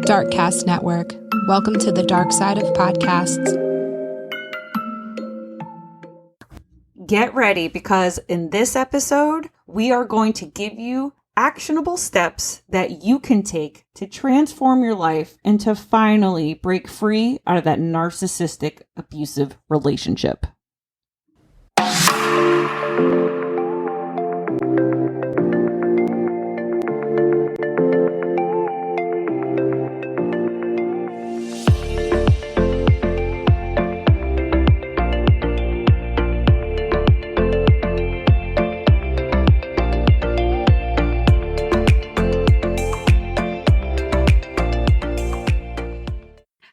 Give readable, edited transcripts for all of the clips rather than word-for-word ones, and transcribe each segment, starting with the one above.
Darkcast Network. Welcome to the dark side of podcasts. Get ready, because in this episode, we are going to give you actionable steps that you can take to transform your life and to finally break free out of that narcissistic, abusive relationship.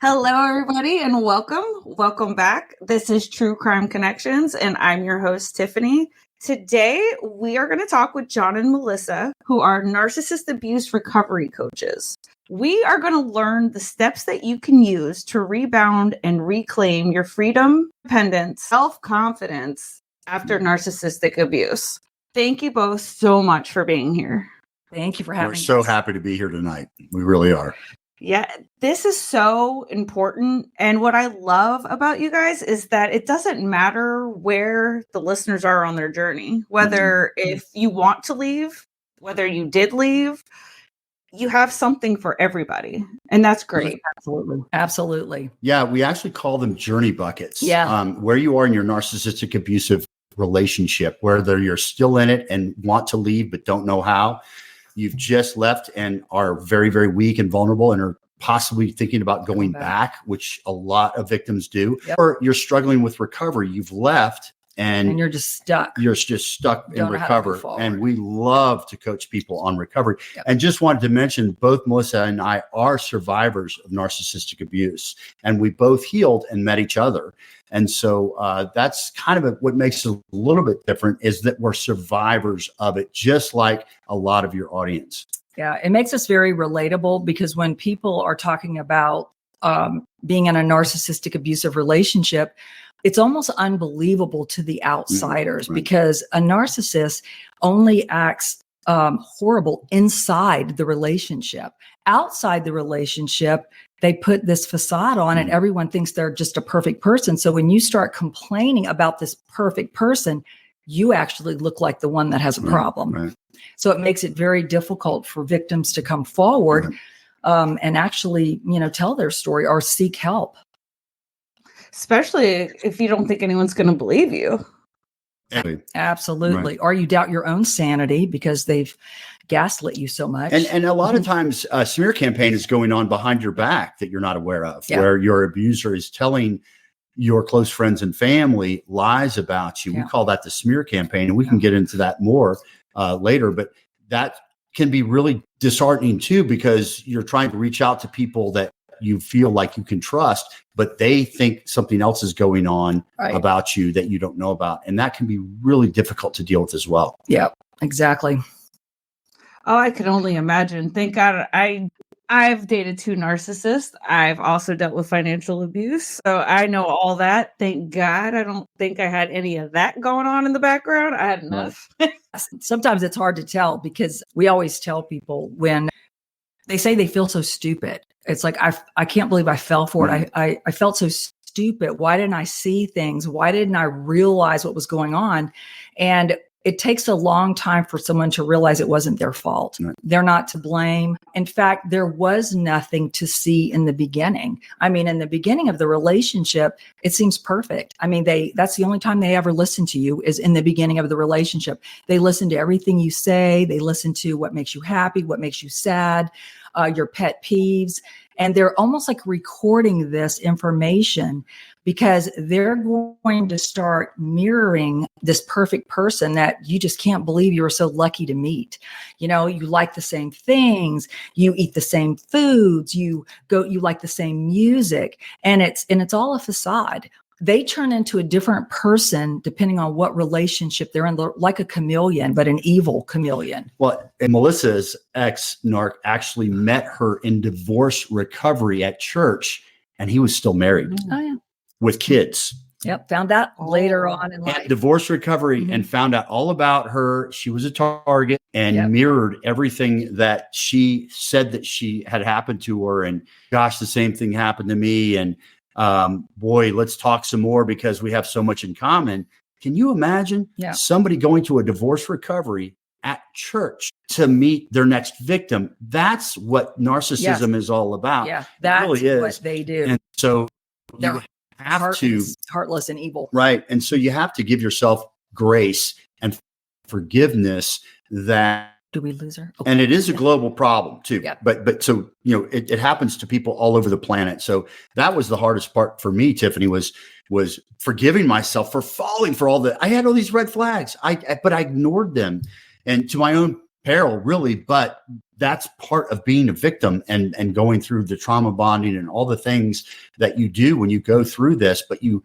Hello, everybody, and welcome. Welcome back. This is True Crime Connections, and I'm your host, Tiffany. Today, we are going to talk with John and Melissa, who are narcissist abuse recovery coaches. We are going to learn the steps that you can use to rebound and reclaim your freedom, independence, self-confidence after narcissistic abuse. Thank you both so much for being here. Thank you for having us. We're so happy to be here tonight. We really are. Yeah, this is so important. And what I love about you guys is that it doesn't matter where the listeners are on their journey, whether if you want to leave, whether you did leave, you have something for everybody. And that's great. Absolutely. Absolutely. Yeah, we actually call them journey buckets. Yeah. Where you are in your narcissistic abusive relationship, whether you're still in it and want to leave but don't know how. You've just left and are very, very weak and vulnerable and are possibly thinking about going back, which a lot of victims do. Yep. Or you're struggling with recovery. You've left and you're just stuck. You're just stuck in recovery. And we love to coach people on recovery. Yep. And just wanted to mention, both Melissa and I are survivors of narcissistic abuse. And we both healed and met each other. And so that's kind of what makes it a little bit different, is that we're survivors of it, just like a lot of your audience. Yeah, it makes us very relatable, because when people are talking about being in a narcissistic abusive relationship, it's almost unbelievable to the outsiders, because a narcissist only acts horrible inside the relationship. Outside the relationship, they put this facade on and everyone thinks they're just a perfect person. So when you start complaining about this perfect person, you actually look like the one that has a problem. Right. So it makes it very difficult for victims to come forward and actually, tell their story or seek help. Especially if you don't think anyone's going to believe you. Absolutely. Right. Or you doubt your own sanity because they've gaslit you so much. And a lot of times a smear campaign is going on behind your back that you're not aware of, where your abuser is telling your close friends and family lies about you. We call that the smear campaign, and we can get into that more later. But that can be really disheartening too, because you're trying to reach out to people that you feel like you can trust, but they think something else is going on about you that you don't know about. And that can be really difficult to deal with as well. Yeah, exactly. Oh, I can only imagine. Thank God I've dated 2 narcissists. I've also dealt with financial abuse. So I know all that. Thank God. I don't think I had any of that going on in the background. I had enough. Sometimes it's hard to tell, because we always tell people when they say they feel so stupid. It's like, I can't believe I fell for it. I felt so stupid. Why didn't I see things? Why didn't I realize what was going on? And it takes a long time for someone to realize it wasn't their fault. Right. They're not to blame. In fact, there was nothing to see in the beginning. I mean, in the beginning of the relationship, it seems perfect. I mean, that's the only time they ever listen to you, is in the beginning of the relationship. They listen to everything you say. They listen to what makes you happy, what makes you sad, your pet peeves. And they're almost like recording this information, because they're going to start mirroring this perfect person that you just can't believe you were so lucky to meet. You like the same things, you eat the same foods, you like the same music, and it's all a facade. They turn into a different person depending on what relationship they're in, like a chameleon, but an evil chameleon. Well, and Melissa's ex-narc actually met her in divorce recovery at church, and he was still married with kids. Yep. Found out later on in life. At divorce recovery and found out all about her. She was a target and mirrored everything that she said that she had happened to her. And gosh, the same thing happened to me. And boy, let's talk some more because we have so much in common. Can you imagine somebody going to a divorce recovery at church to meet their next victim? That's what narcissism is all about. Yeah, that's really is what they do. And so you have to heartless and evil. Right. And so you have to give yourself grace and forgiveness that. Do we lose her? Okay. And it is a global problem too. Yeah. But so, it happens to people all over the planet. So that was the hardest part for me, Tiffany, was forgiving myself for falling for I had all these red flags. But I ignored them, and to my own peril, really. But that's part of being a victim and going through the trauma bonding and all the things that you do when you go through this, but you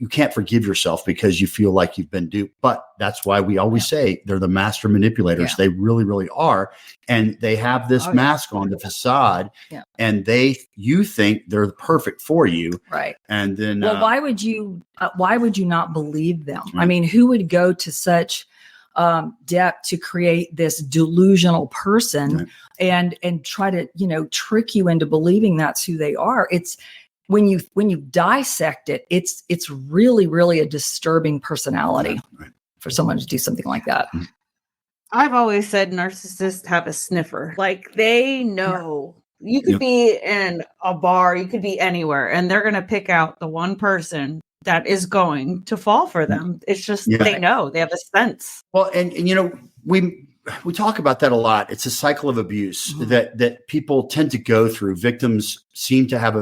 can't forgive yourself because you feel like you've been duped. But that's why we always say they're the master manipulators. They really, really are. And they have this mask on the facade, and you think they're perfect for you. Right. And then, why would you not believe them? I mean, who would go to such depth to create this delusional person and try to, trick you into believing that's who they are? It's when you dissect it, it's really, really a disturbing personality for someone to do something like that. I've always said narcissists have a sniffer. Like, they know. You could be in a bar, you could be anywhere, and they're going to pick out the one person that is going to fall for them. It's just, they know, they have a sense. Well, and we talk about that a lot. It's a cycle of abuse that people tend to go through. Victims seem to have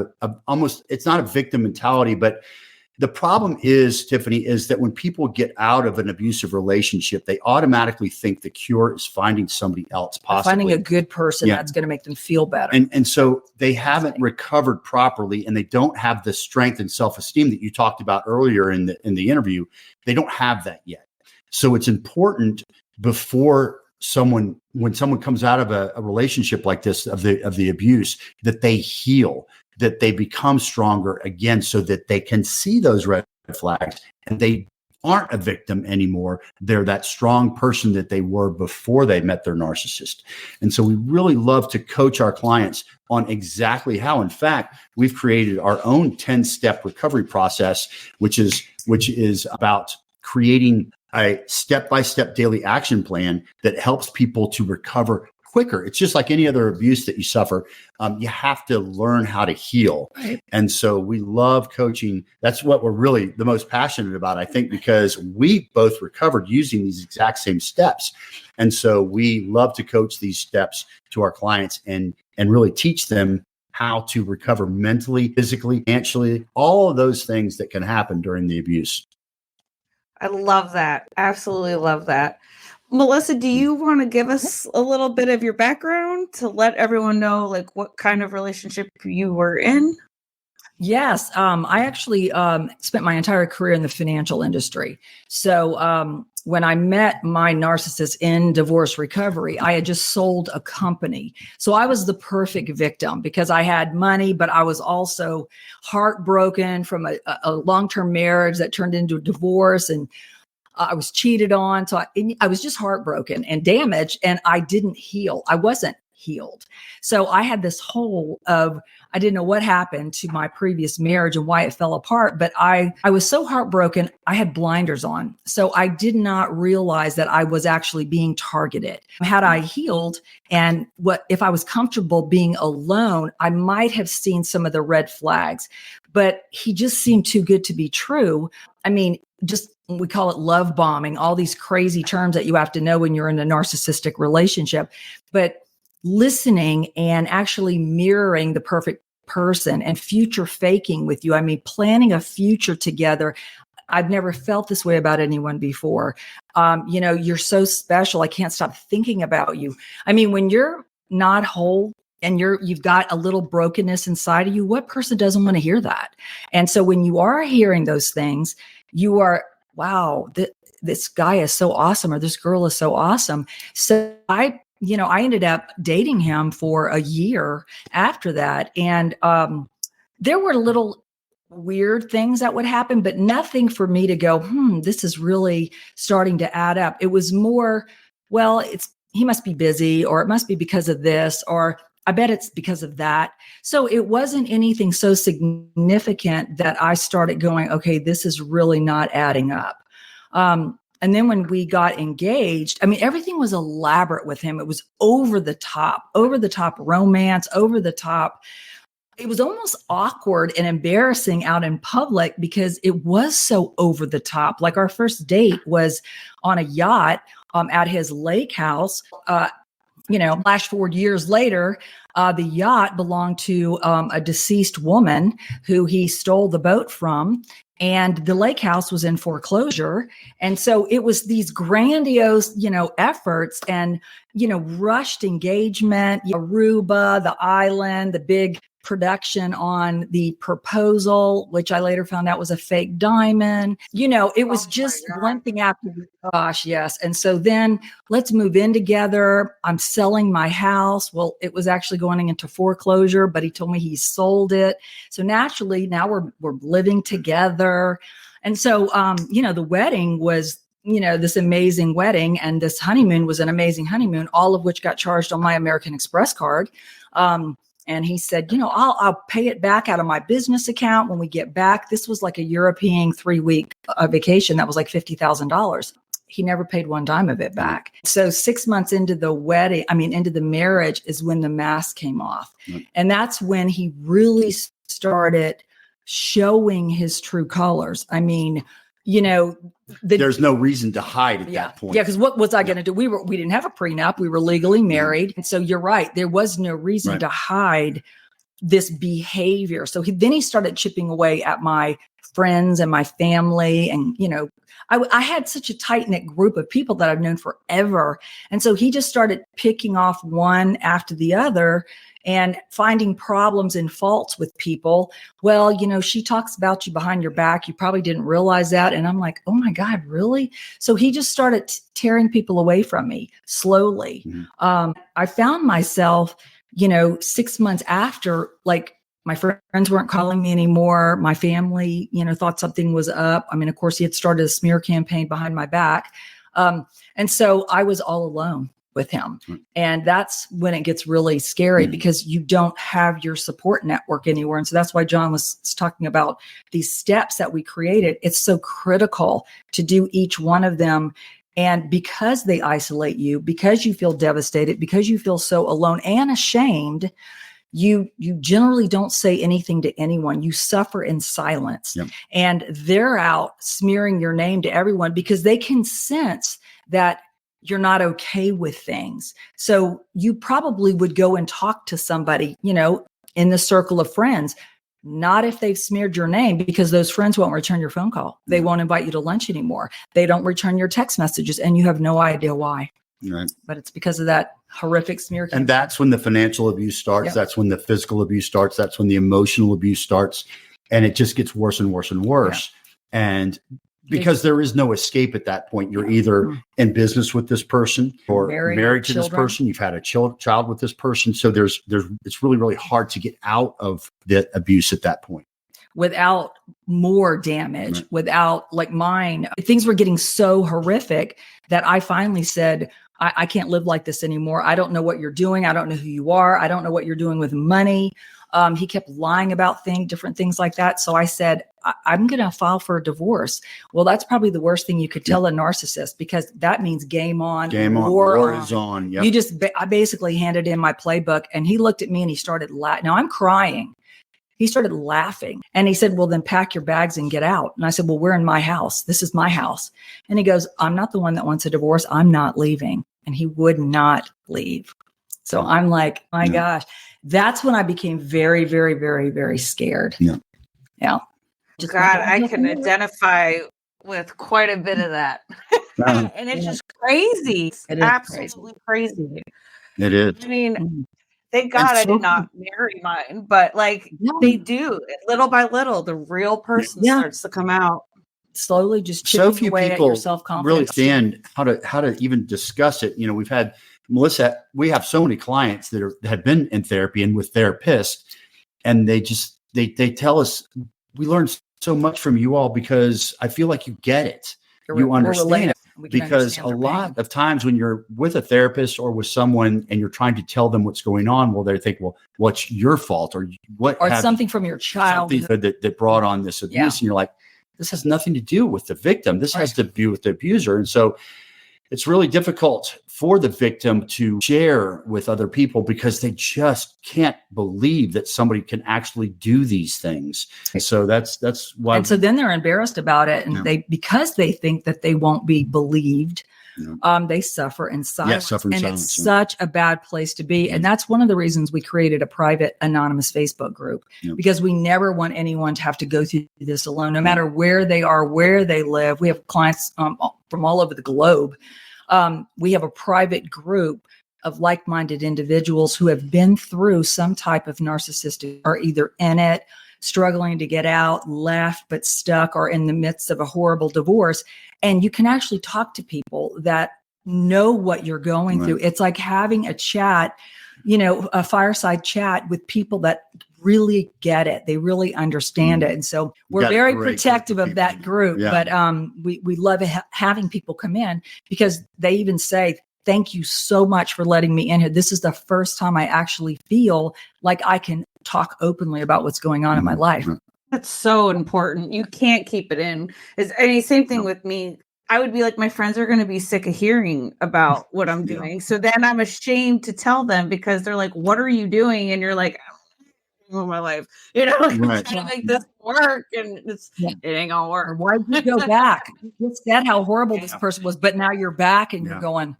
almost, it's not a victim mentality, but the problem is, Tiffany, is that when people get out of an abusive relationship, they automatically think the cure is finding somebody else, possibly finding a good person that's going to make them feel better. And so they haven't recovered properly, and they don't have the strength and self-esteem that you talked about earlier in the interview. They don't have that yet. So it's important when someone comes out of a relationship like this, of the abuse, that they heal, that they become stronger again, so that they can see those red flags and they aren't a victim anymore. They're that strong person that they were before they met their narcissist. And so we really love to coach our clients on exactly how. In fact, we've created our own 10-step recovery process, which is about creating a step-by-step daily action plan that helps people to recover quicker. It's just like any other abuse that you suffer. You have to learn how to heal. Right. And so we love coaching. That's what we're really the most passionate about, I think, because we both recovered using these exact same steps. And so we love to coach these steps to our clients and really teach them how to recover mentally, physically, financially, all of those things that can happen during the abuse. I love that. Absolutely love that. Melissa, do you want to give us a little bit of your background to let everyone know, like, what kind of relationship you were in? Yes. I actually spent my entire career in the financial industry. So when I met my narcissist in divorce recovery, I had just sold a company. So I was the perfect victim because I had money, but I was also heartbroken from a long-term marriage that turned into a divorce, and I was cheated on. So I was just heartbroken and damaged, and I didn't heal. I wasn't healed. So I had this hole of, I didn't know what happened to my previous marriage and why it fell apart, but I was so heartbroken, I had blinders on. So I did not realize that I was actually being targeted. Had I healed, and if I was comfortable being alone, I might have seen some of the red flags, but he just seemed too good to be true. I mean, we call it love bombing, all these crazy terms that you have to know when you're in a narcissistic relationship, but listening and actually mirroring the perfect person and future faking with you. I mean, planning a future together. I've never felt this way about anyone before. You're so special. I can't stop thinking about you. I mean, when you're not whole and you've got a little brokenness inside of you, what person doesn't want to hear that? And so when you are hearing those things, you are, wow, this guy is so awesome, or this girl is so awesome. So I ended up dating him for a year after that. And there were little weird things that would happen, but nothing for me to go, this is really starting to add up. It was more, well, he must be busy, or it must be because of this, or I bet it's because of that. So it wasn't anything so significant that I started going, okay, this is really not adding up. And then when we got engaged, I mean, everything was elaborate with him. It was over the top romance, over the top. It was almost awkward and embarrassing out in public because it was so over the top. Like, our first date was on a yacht at his lake house. Flash forward years later, the yacht belonged to a deceased woman who he stole the boat from. And the lake house was in foreclosure. And so it was these grandiose, efforts and, rushed engagement, Aruba, the island, the big production on the proposal, which I later found out was a fake diamond. It was just one thing after the gosh, yes. And so then let's move in together. I'm selling my house. Well, it was actually going into foreclosure, but he told me he sold it. So naturally, now we're living together. And so, the wedding was, this amazing wedding, and this honeymoon was an amazing honeymoon, all of which got charged on my American Express card. And he said, I'll pay it back out of my business account when we get back. This was like a European 3-week vacation that was like $50,000. He never paid one dime of it back. So 6 months into the into the marriage is when the mask came off. And that's when he really started showing his true colors. I mean, there's no reason to hide at that point. Yeah, because what was I going to do? We didn't have a prenup. We were legally married. And so you're right. There was no reason to hide this behavior. So then he started chipping away at my friends and my family. And, I had such a tight-knit group of people that I've known forever. And so he just started picking off one after the other and finding problems and faults with people. Well, she talks about you behind your back. You probably didn't realize that. And I'm like, oh my God, really? So he just started tearing people away from me slowly. Mm-hmm. I found myself, 6 months after, like, my friends weren't calling me anymore. My family, thought something was up. I mean, of course, he had started a smear campaign behind my back. And so I was all alone with him. And that's when it gets really scary because you don't have your support network anywhere. And so that's why John was talking about these steps that we created. It's so critical to do each one of them. And because they isolate you, because you feel devastated, because you feel so alone and ashamed, you generally don't say anything to anyone. You suffer in silence. Yep. And they're out smearing your name to everyone because they can sense that you're not okay with things. So you probably would go and talk to somebody, in the circle of friends, not if they've smeared your name, because those friends won't return your phone call. They won't invite you to lunch anymore. They don't return your text messages, and you have no idea why. Right. But it's because of that horrific smear campaign. And that's when the financial abuse starts. Yep. That's when the physical abuse starts. That's when the emotional abuse starts. And it just gets worse and worse and worse. Yeah. And because there is no escape at that point. You're either in business with this person or married to this person. You've had a child with this person. So it's really, really hard to get out of the abuse at that point. Without more damage, without, like, mine, things were getting so horrific that I finally said, I can't live like this anymore. I don't know what you're doing. I don't know who you are. I don't know what you're doing with money. He kept lying about different things like that. So I said, I'm going to file for a divorce. Well, that's probably the worst thing you could tell a narcissist, because that means game on. Game on. War is on. Yep. I basically handed in my playbook, and he looked at me and he started laughing. Now I'm crying. He started laughing, and he said, well, then pack your bags and get out. And I said, well, we're in my house. This is my house. And he goes, I'm not the one that wants a divorce. I'm not leaving. And he would not leave. So I'm like, my gosh, that's when I became very, very, very, very scared. Yeah. God, I can identify with quite a bit of that. And it's just crazy. It is absolutely crazy. It is. I mean, thank God I did not marry mine, but they do. Little by little, the real person starts to come out. Slowly just chipping away at your self-confidence. Really understand how to even discuss it. We've had Melissa, we have so many clients that have been in therapy and with therapists, and they tell us we learned so much from you all because I feel like you get it. You understand it. Because a lot of times when you're with a therapist or with someone and you're trying to tell them what's going on, well, they think, well, what's your fault or something from your child that brought on this abuse. And you're like, this has nothing to do with the victim. This has to do with the abuser. And so it's really difficult for the victim to share with other people because they just can't believe that somebody can actually do these things. So that's why. And so then they're embarrassed about it. And because they think that they won't be believed, they suffer in silence. It's such a bad place to be. And that's one of the reasons we created a private anonymous Facebook group, because we never want anyone to have to go through this alone, no matter where they are, where they live. We have clients from all over the globe. We have a private group of like-minded individuals who have been through some type of narcissistic, are either in it, struggling to get out, left, but stuck, or in the midst of a horrible divorce. And you can actually talk to people that know what you're going through. It's like having a chat, a fireside chat with people that really get it. They really understand it. And so we're very protective of that group, but we love having people come in because they even say, thank you so much for letting me in here. This is the first time I actually feel like I can talk openly about what's going on in my life. That's so important. You can't keep it in. Same thing with me. I would be like, my friends are going to be sick of hearing about what I'm doing. So then I'm ashamed to tell them because they're like, what are you doing? And you're like, oh, my life, I'm trying to make this work and it ain't gonna work. Why did you go back? You said how horrible this person was, but now you're back and you're going,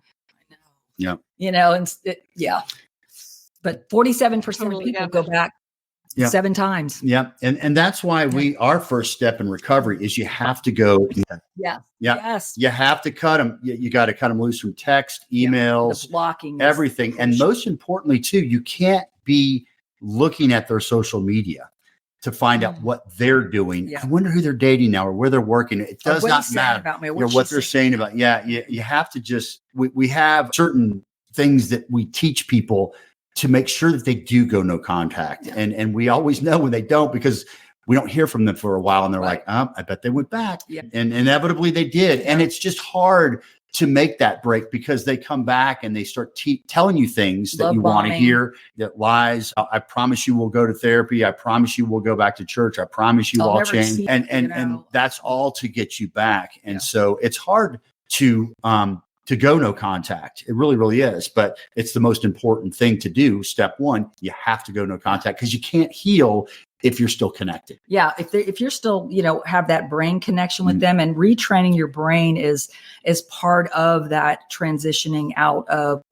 I know. But 47% of people go back 7 times. Yeah. And that's why our first step in recovery is you have to go. Yes. You have to cut them. You got to cut them loose from text, emails, blocking, everything. And most importantly too, you can't be looking at their social media to find out what they're doing. I wonder who they're dating now or where they're working. It does not matter about me, what they're saying about. You have to just, we have certain things that we teach people to make sure that they do go no contact. And we always know when they don't, because we don't hear from them for a while and they're like, I bet they went back. And inevitably they did. And it's just hard to make that break because they come back and they start telling you things that you want to hear, that lies. I promise you we'll go to therapy. I promise you we'll go back to church. I promise you I'll change. And that's all to get you back. And so it's hard to go no contact. It really, really is. But it's the most important thing to do. Step one, you have to go no contact because you can't heal if you're still connected. Yeah. If you're still, have that brain connection with them, and retraining your brain is part of that transitioning out of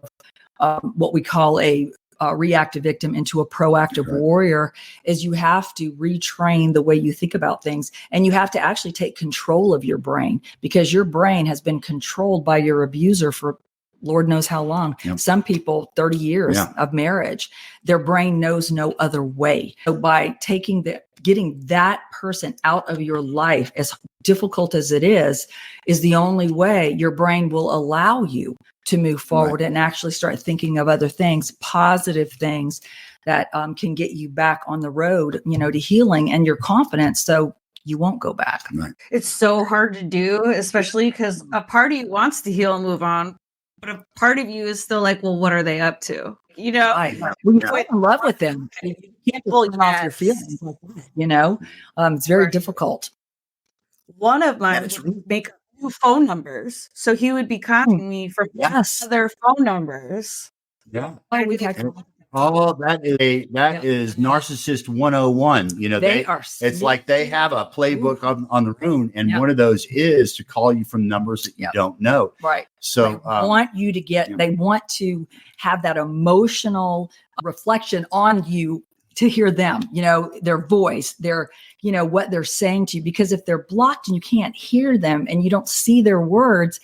what we call a reactive victim into a proactive warrior, is you have to retrain the way you think about things. And you have to actually take control of your brain, because your brain has been controlled by your abuser for Lord knows how long. Some people, 30 years of marriage, their brain knows no other way. So by getting that person out of your life, as difficult as it is the only way your brain will allow you to move forward and actually start thinking of other things, positive things that can get you back on the road, to healing and your confidence. So you won't go back. It's so hard to do, especially because a part of you wants to heal and move on, but a part of you is still like, well, what are they up to? When you fall in love with them, you can't just turn off your feelings like that, it's very difficult. One of mine would make new phone numbers. So he would be contacting me from other phone numbers. We've had that is Narcissist 101. They are. It's like they have a playbook on the room, and one of those is to call you from numbers that you don't know. Right. So they want you to they want to have that emotional reflection on you, to hear them, their voice, their, what they're saying to you. Because if they're blocked and you can't hear them and you don't see their words,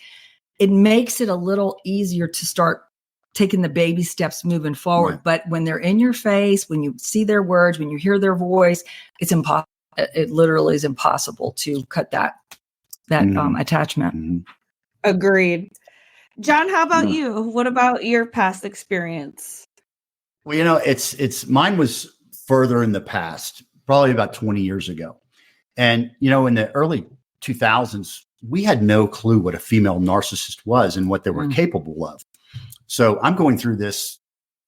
it makes it a little easier to start taking the baby steps moving forward. But when they're in your face, when you see their words, when you hear their voice, it's impossible. It literally is impossible to cut that attachment. Agreed. John, how about you? What about your past experience? Well, it's mine was further in the past, probably about 20 years ago. And, in the early 2000s, we had no clue what a female narcissist was and what they were capable of. So I'm going through this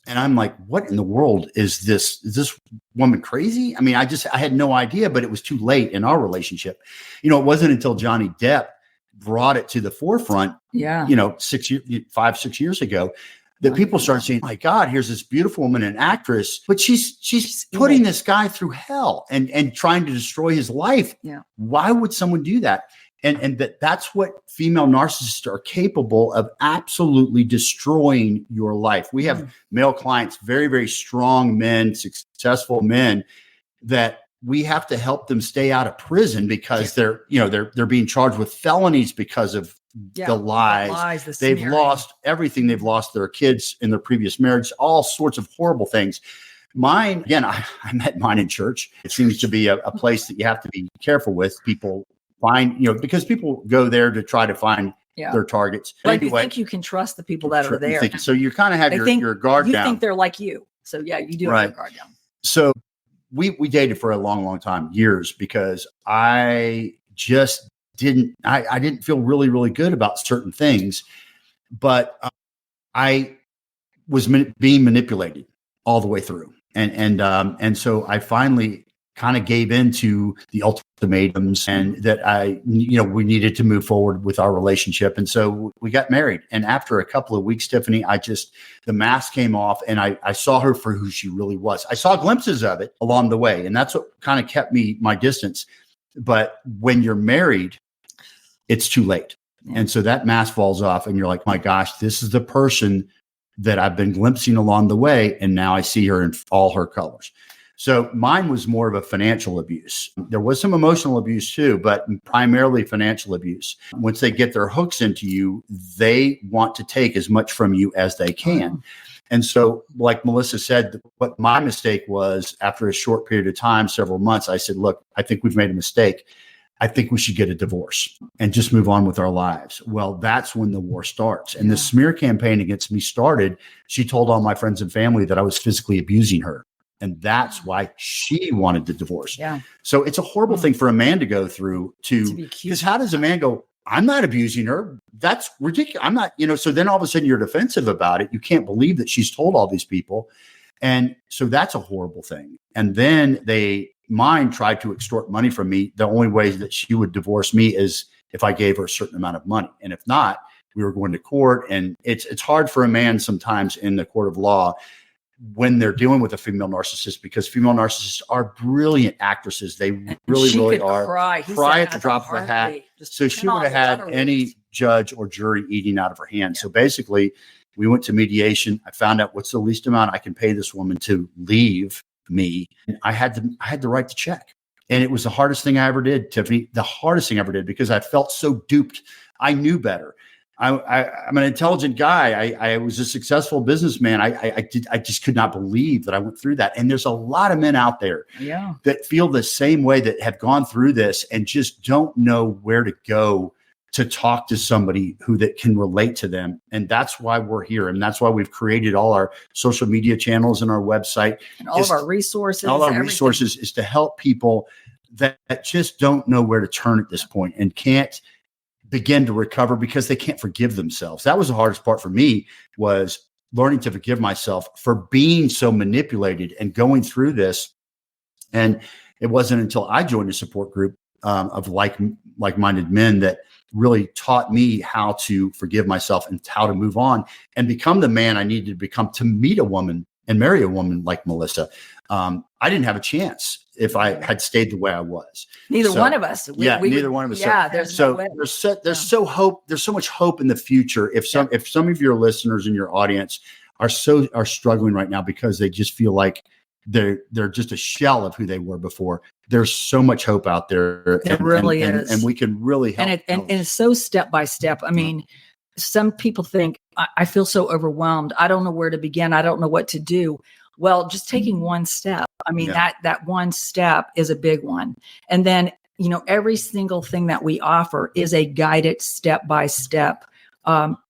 and I'm like, what in the world is this? Is this woman crazy? I mean, I had no idea, but it was too late in our relationship. It wasn't until Johnny Depp brought it to the forefront, 5-6 years ago, that people started saying, my God, here's this beautiful woman, an actress, but she's putting this guy through hell and trying to destroy his life. Yeah. Why would someone do that? And that's what female narcissists are capable of, absolutely destroying your life. We have male clients, very, very strong men, successful men, that we have to help them stay out of prison because they're being charged with felonies because of the lies. They've lost everything. They've lost their kids in their previous marriage, all sorts of horrible things. Mine, again, I met mine in church. It seems to be a place that you have to be careful with. People find, because people go there to try to find their targets. Like anyway, you think you can trust the people that are there. So you kind of have your guard down. You think they're like you. So you do have your guard down. So we dated for a long, long time, years, because I just didn't feel really, really good about certain things, but I was being manipulated all the way through. And so I finally kind of gave into the ultimatums, and that we needed to move forward with our relationship. And so we got married. And after a couple of weeks, Tiffany, the mask came off and I saw her for who she really was. I saw glimpses of it along the way. And that's what kind of kept my distance. But when you're married, it's too late. Yeah. And so that mask falls off and you're like, my gosh, this is the person that I've been glimpsing along the way. And now I see her in all her colors. So mine was more of a financial abuse. There was some emotional abuse too, but primarily financial abuse. Once they get their hooks into you, they want to take as much from you as they can. And so, like Melissa said, what my mistake was, after a short period of time, several months, I said, look, I think we've made a mistake. I think we should get a divorce and just move on with our lives. Well, that's when the war starts. And the smear campaign against me started. She told all my friends and family that I was physically abusing her. And that's why she wanted the divorce. Yeah. So it's a horrible thing for a man to go through, because how does a man go, I'm not abusing her? That's ridiculous. I'm not, so then all of a sudden you're defensive about it. You can't believe that she's told all these people. And so that's a horrible thing. And then mine tried to extort money from me. The only way that she would divorce me is if I gave her a certain amount of money. And if not, we were going to court. And it's hard for a man sometimes in the court of law when they're dealing with a female narcissist, because female narcissists are brilliant actresses. They really are. Cry at the drop of a hat. So she would have had any judge or jury eating out of her hand. Yeah. So basically, we went to mediation. I found out what's the least amount I can pay this woman to leave me. And I had to write the check. And it was the hardest thing I ever did, Tiffany, the hardest thing I ever did, because I felt so duped. I knew better. I'm an intelligent guy. I was a successful businessman. I just could not believe that I went through that. And there's a lot of men out there that feel the same way, that have gone through this and just don't know where to go to talk to somebody that can relate to them. And that's why we're here. And that's why we've created all our social media channels and our website. And all of our resources. All our resources is to help people that just don't know where to turn at this point and can't begin to recover because they can't forgive themselves. That was the hardest part for me, was learning to forgive myself for being so manipulated and going through this. And it wasn't until I joined a support group of like-minded men that really taught me how to forgive myself and how to move on and become the man I needed to become to meet a woman and marry a woman like Melissa. I didn't have a chance if I had stayed the way I was. Neither one of us. Neither one of us. Yeah, there's so much hope in the future. If some of your listeners in your audience are struggling right now because they just feel like they're just a shell of who they were before, there's so much hope out there. There really is, and we can really help. And it's so step by step. I mean, some people think, I feel so overwhelmed. I don't know where to begin. I don't know what to do. Well, just taking one step. I mean, that one step is a big one. And then, every single thing that we offer is a guided step-by-step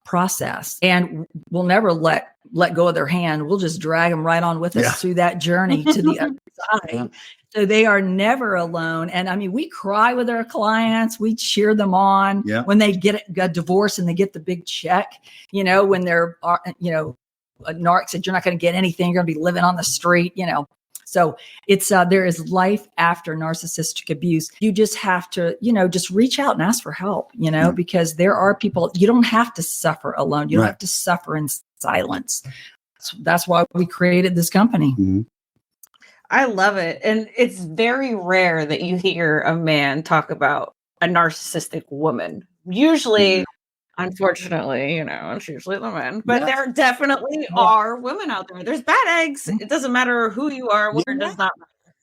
process. And we'll never let go of their hand. We'll just drag them right on with us through that journey to the other side. So they are never alone. And I mean, we cry with our clients. We cheer them on when they get a divorce and they get the big check, when they're, a narc said, you're not going to get anything. You're going to be living on the street, So it's, there is life after narcissistic abuse. You just have to, just reach out and ask for help, because there are people, you don't have to suffer alone. You don't have to suffer in silence. So that's why we created this company. Mm-hmm. I love it. And it's very rare that you hear a man talk about a narcissistic woman. Usually, unfortunately, it's usually the men, but there definitely are women out there. There's bad eggs. It doesn't matter who you are, where it does not matter.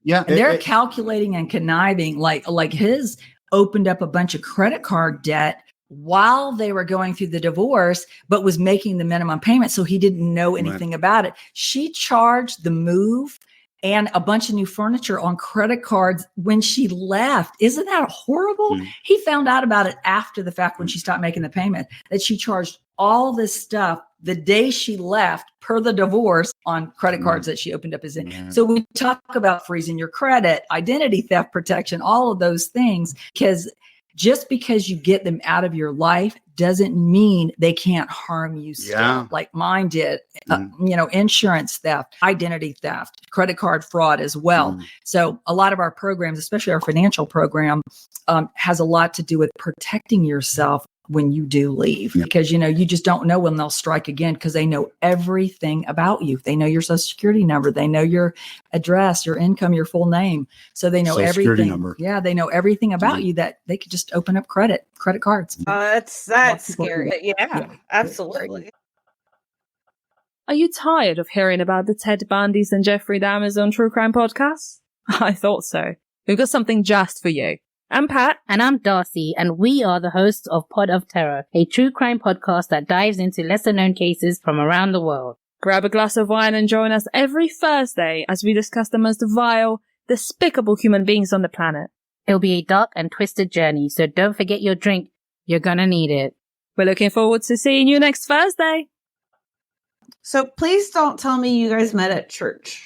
Yeah. And they're calculating and conniving, like his opened up a bunch of credit card debt while they were going through the divorce, but was making the minimum payment. So he didn't know anything about it. She charged the move and a bunch of new furniture on credit cards when she left. Isn't that horrible? He found out about it after the fact when she stopped making the payment, that she charged all this stuff the day she left per the divorce on credit cards that she opened up as in. So we talk about freezing your credit, identity theft protection, all of those things, because just because you get them out of your life doesn't mean they can't harm you still, like mine did. Insurance theft, identity theft, credit card fraud as well. So a lot of our programs, especially our financial program, has a lot to do with protecting yourself when you do leave, because, you just don't know when they'll strike again, because they know everything about you. They know your social security number. They know your address, your income, your full name. So they know everything. Yeah. They know everything about you, that they could just open up credit cards. That's scary. Yeah, absolutely. Are you tired of hearing about the Ted Bundys and Jeffrey Dahmers on True Crime Podcasts? I thought so. We've got something just for you. I'm Pat. And I'm Darcy, and we are the hosts of Pod of Terror, a true crime podcast that dives into lesser-known cases from around the world. Grab a glass of wine and join us every Thursday as we discuss the most vile, despicable human beings on the planet. It'll be a dark and twisted journey, so don't forget your drink. You're gonna need it. We're looking forward to seeing you next Thursday. So please don't tell me you guys met at church.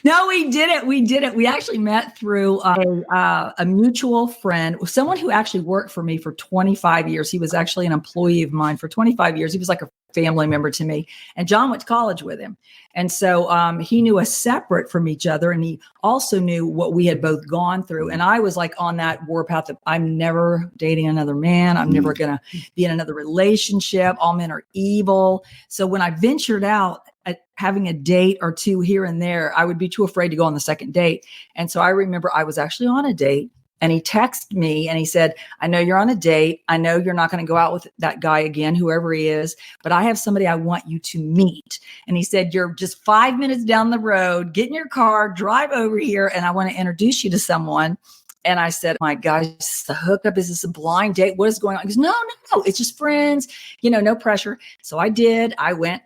No, we didn't. We actually met through a mutual friend, someone who actually worked for me for 25 years. He was actually an employee of mine for 25 years. He was like a family member to me, and John went to college with him. And so he knew us separate from each other, and he also knew what we had both gone through. And I was like on that warpath of, I'm never dating another man. I'm never going to be in another relationship. All men are evil. So when I ventured out, having a date or two here and there, I would be too afraid to go on the second date. And so I remember I was actually on a date, and he texted me and he said, I know you're on a date. I know you're not going to go out with that guy again, whoever he is, but I have somebody I want you to meet. And he said, you're just 5 minutes down the road, get in your car, drive over here, and I want to introduce you to someone. And I said, my gosh, is this a hookup? Is this a blind date? What is going on? He goes, no, it's just friends, no pressure. So I did. I went,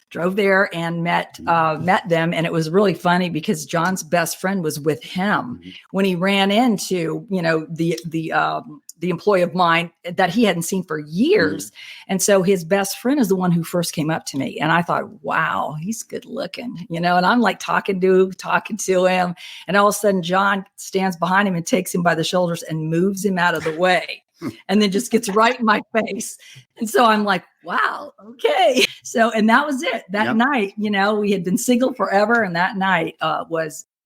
drove there and met them. And it was really funny because John's best friend was with him when he ran into, the employee of mine that he hadn't seen for years. And so his best friend is the one who first came up to me. And I thought, wow, he's good looking, and I'm like talking to him. And all of a sudden John stands behind him and takes him by the shoulders and moves him out of the way. And then just gets right in my face. And so I'm like, wow, okay. So, and that was it. That night, we had been single forever. And that night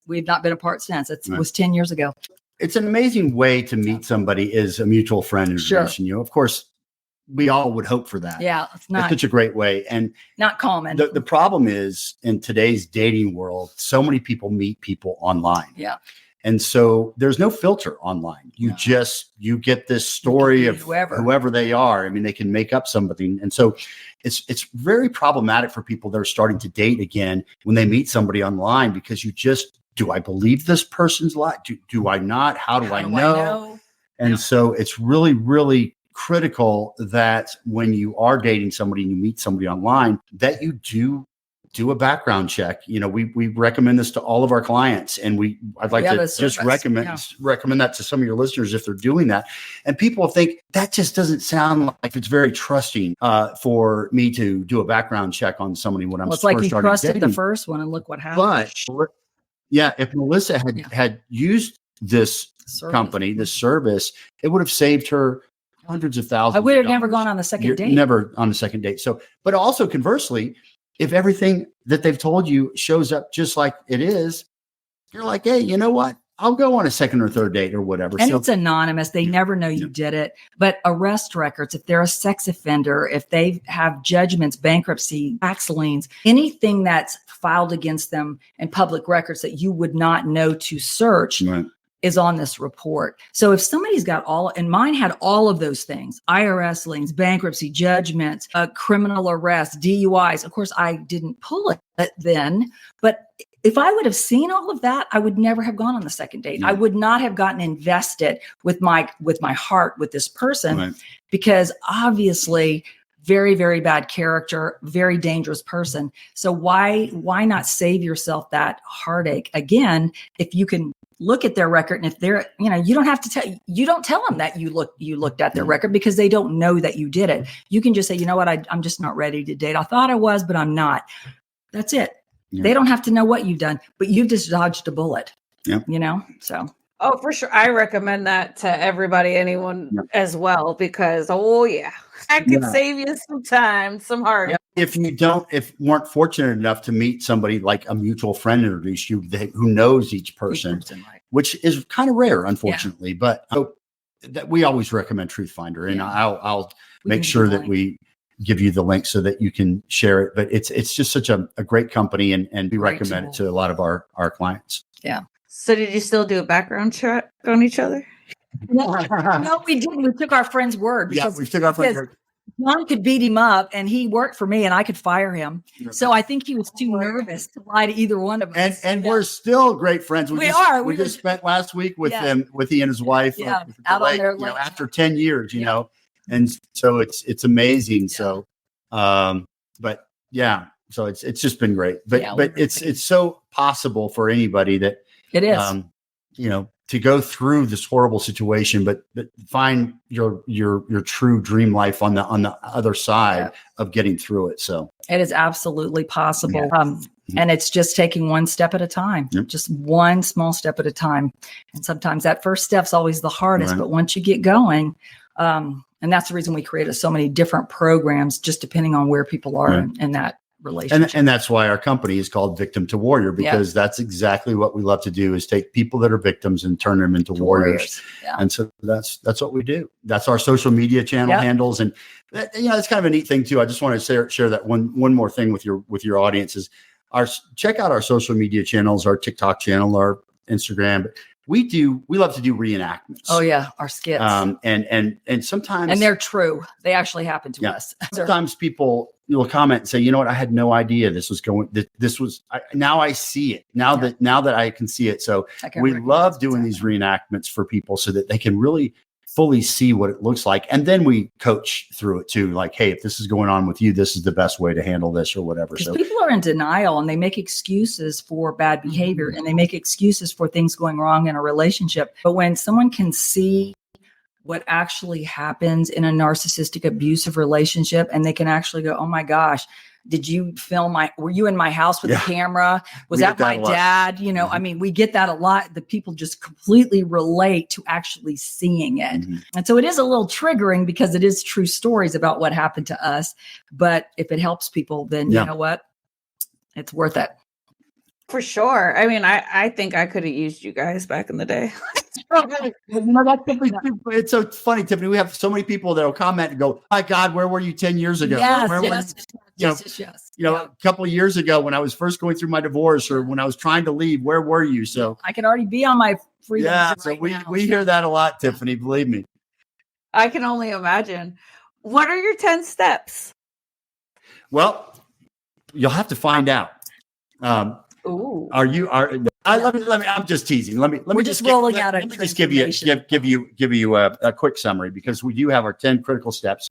we've not been apart since. It was 10 years ago. It's an amazing way to meet somebody as a mutual friend introducing you. Of course, we all would hope for that. Yeah. It's not such a great way. And not common. The problem is, in today's dating world, so many people meet people online. Yeah. And so there's no filter online. You get this story of whoever they are. I mean, they can make up something. And so it's very problematic for people that are starting to date again when they meet somebody online, because do I believe this person's life? Do I not? How do I know? And so it's really, really critical that when you are dating somebody and you meet somebody online, that you do do a background check. We recommend this to all of our clients, and I'd like to just recommend that to some of your listeners if they're doing that. And people think that just doesn't sound like it's very trusting for me to do a background check on somebody when I'm it's like you trusted dating. the first one and look what happened. But yeah, if Melissa had used this company, this service, it would have saved her hundreds of thousands. I would have never gone on the second date. Never on the second date. So, but also conversely, if everything that they've told you shows up just like it is, you're like, hey, you know what? I'll go on a second or third date or whatever. And it's anonymous. They never know you did it. But arrest records, if they're a sex offender, if they have judgments, bankruptcy, tax liens, anything that's filed against them in public records that you would not know to search is on this report. So if somebody's got and mine had all of those things, IRS liens, bankruptcy, judgments, criminal arrests, DUIs. Of course, I didn't pull it then, but if I would have seen all of that, I would never have gone on the second date. I would not have gotten invested with my heart with this person, because obviously very, very bad character, very dangerous person. So why not save yourself that heartache? Again, if you can look at their record, and if they're, you don't have to you don't tell them that you looked at their record, because they don't know that you did it. You can just say, you know what, I'm just not ready to date. I thought I was, but I'm not. That's it. They don't have to know what you've done, but you've just dodged a bullet. So. Oh, for sure. I recommend that to everybody, anyone as well, because that could save you some time, some heart. Yeah. If you weren't fortunate enough to meet somebody like a mutual friend introduced you who knows each person, which is kind of rare, unfortunately. But that we always recommend Truth Finder, and I'll make sure that we give you the link so that you can share it. But it's just such a great company, and we recommend it to a lot of our clients. Yeah. So did you still do a background check on each other? No, we didn't. We took our friend's word. Because, we took our friend's word. John could beat him up, and he worked for me, and I could fire him. So I think he was too nervous to lie to either one of us. And we're still great friends. We are. We just spent last week with him, with he and his wife, out on their lake. After 10 years, you know, and so it's amazing. So, but so it's just been great. But it's so possible for anybody that it is, to go through this horrible situation, but find your true dream life on the other side of getting through it. So it is absolutely possible. And it's just taking one step at a time, just one small step at a time. And sometimes that first step's always the hardest, but once you get going, and that's the reason we created so many different programs, just depending on where people are in that relationship. And that's why our company is called Victim to Warrior, because that's exactly what we love to do, is take people that are victims and turn them into warriors. And so that's what we do. That's our social media channel handles. And it's kind of a neat thing too. I just want to share that one more thing with your audience is check out our social media channels, our TikTok channel, our Instagram. We love to do reenactments. Oh yeah. Our skits. And sometimes, and they're true. They actually happen to us. Sometimes people will comment and say, you know what, I had no idea this was going, now I see it now that I can see it. So we love doing these reenactments for people so that they can really fully see what it looks like. And then we coach through it too. Like, hey, if this is going on with you, this is the best way to handle this or whatever. So people are in denial, and they make excuses for bad behavior, and they make excuses for things going wrong in a relationship. But when someone can see what actually happens in a narcissistic abusive relationship, and they can actually go, oh my gosh, did you were you in my house with a camera? Was that my dad? I mean, we get that a lot. The people just completely relate to actually seeing it. And so it is a little triggering, because it is true stories about what happened to us. But if it helps people, then you know what? It's worth it. For sure. I mean, I think I could have used you guys back in the day. It's so funny, Tiffany. We have so many people that will comment and go, my God, where were you 10 years ago? A couple of years ago when I was first going through my divorce, or when I was trying to leave, where were you? So I can already be on my freedom. So we hear that a lot, Tiffany, believe me. I can only imagine. What are your 10 steps? Well, you'll have to find out. I'm just teasing. Let me just give you a quick summary, because we do have our 10 critical steps